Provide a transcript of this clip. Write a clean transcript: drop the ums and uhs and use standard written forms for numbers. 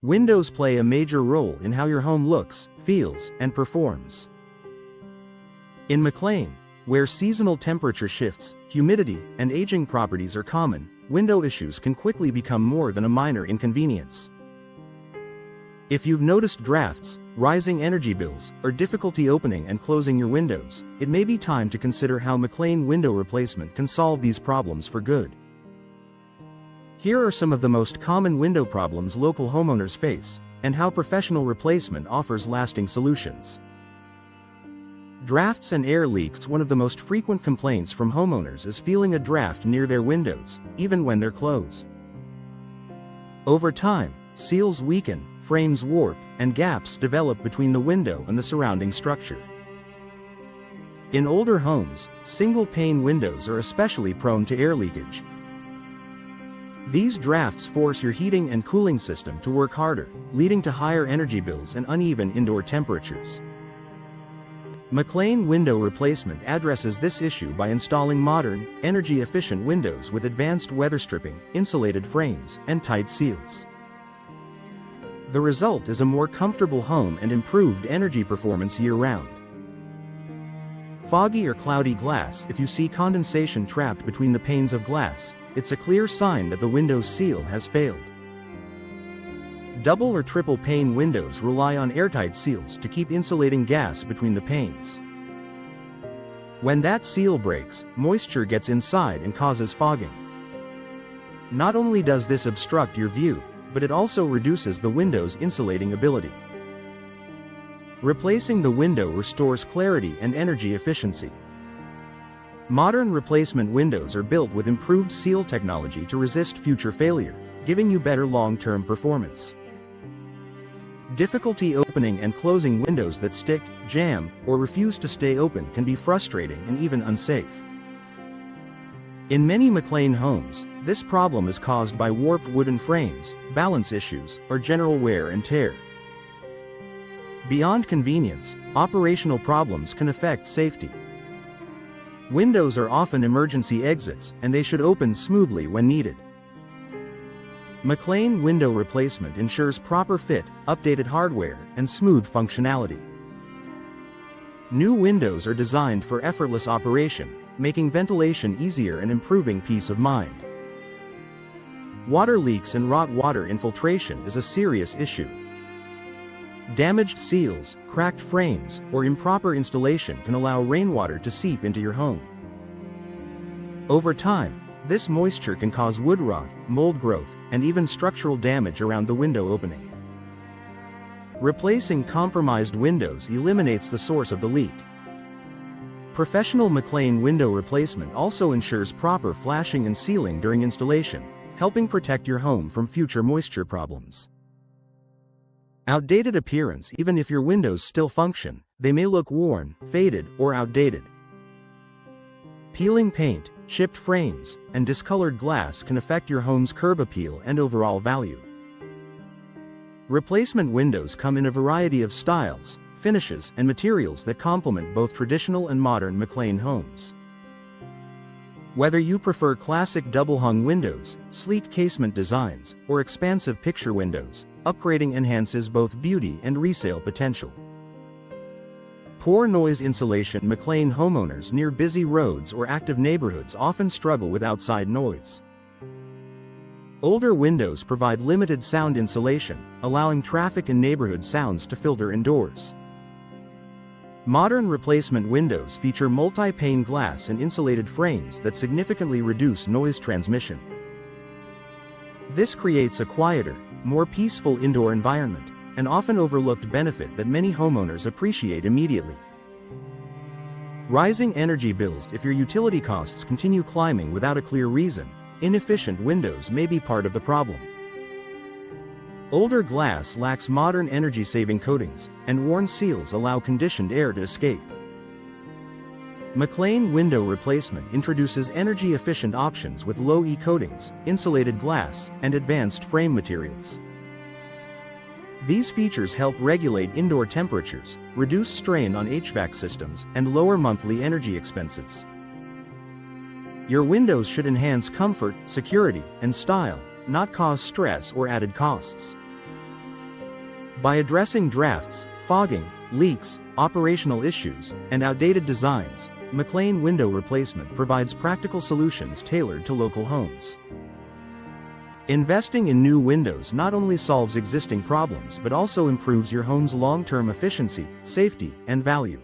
Windows play a major role in how your home looks, feels, and performs. In McLean, where seasonal temperature shifts, humidity, and aging properties are common, window issues can quickly become more than a minor inconvenience. If you've noticed drafts, rising energy bills, or difficulty opening and closing your windows, it may be time to consider how McLean Window Replacement can solve these problems for good. Here are some of the most common window problems local homeowners face, and how professional replacement offers lasting solutions. Drafts and air leaks. One of the most frequent complaints from homeowners is feeling a draft near their windows, even when they're closed. Over time, seals weaken, frames warp, and gaps develop between the window and the surrounding structure. In older homes, single-pane windows are especially prone to air leakage. These drafts force your heating and cooling system to work harder, leading to higher energy bills and uneven indoor temperatures. McLean Window Replacement addresses this issue by installing modern, energy-efficient windows with advanced weather stripping, insulated frames, and tight seals. The result is a more comfortable home and improved energy performance year-round. Foggy or cloudy glass. If you see condensation trapped between the panes of glass, it's a clear sign that the window's seal has failed. Double or triple pane windows rely on airtight seals to keep insulating gas between the panes. When that seal breaks, moisture gets inside and causes fogging. Not only does this obstruct your view, but it also reduces the window's insulating ability. Replacing the window restores clarity and energy efficiency. Modern replacement windows are built with improved seal technology to resist future failure, giving you better long-term performance. Difficulty opening and closing windows that stick, jam, or refuse to stay open can be frustrating and even unsafe. In many McLean homes, this problem is caused by warped wooden frames, balance issues, or general wear and tear. Beyond convenience, operational problems can affect safety. Windows are often emergency exits, and they should open smoothly when needed. McLean Window Replacement ensures proper fit, updated hardware, and smooth functionality. New windows are designed for effortless operation, making ventilation easier and improving peace of mind. Water leaks and rot water infiltration is a serious issue. Damaged seals, cracked frames, or improper installation can allow rainwater to seep into your home. Over time, this moisture can cause wood rot, mold growth, and even structural damage around the window opening. Replacing compromised windows eliminates the source of the leak. Professional McLean Window Replacement also ensures proper flashing and sealing during installation, helping protect your home from future moisture problems. Outdated appearance. Even if your windows still function, they may look worn, faded, or outdated. Peeling paint, chipped frames, and discolored glass can affect your home's curb appeal and overall value. Replacement windows come in a variety of styles, finishes, and materials that complement both traditional and modern McLean homes. Whether you prefer classic double-hung windows, sleek casement designs, or expansive picture windows, upgrading enhances both beauty and resale potential. Poor noise insulation. McLean homeowners near busy roads or active neighborhoods often struggle with outside noise. Older windows provide limited sound insulation, allowing traffic and neighborhood sounds to filter indoors. Modern replacement windows feature multi-pane glass and insulated frames that significantly reduce noise transmission. This creates a quieter, more peaceful indoor environment, an often overlooked benefit that many homeowners appreciate immediately. Rising energy bills. If your utility costs continue climbing without a clear reason, inefficient windows may be part of the problem. Older glass lacks modern energy-saving coatings, and worn seals allow conditioned air to escape. McLean Window Replacement introduces energy-efficient options with low-E coatings, insulated glass, and advanced frame materials. These features help regulate indoor temperatures, reduce strain on HVAC systems, and lower monthly energy expenses. Your windows should enhance comfort, security, and style, not cause stress or added costs. By addressing drafts, fogging, leaks, operational issues, and outdated designs, McLean Window Replacement provides practical solutions tailored to local homes. Investing in new windows not only solves existing problems but also improves your home's long-term efficiency, safety, and value.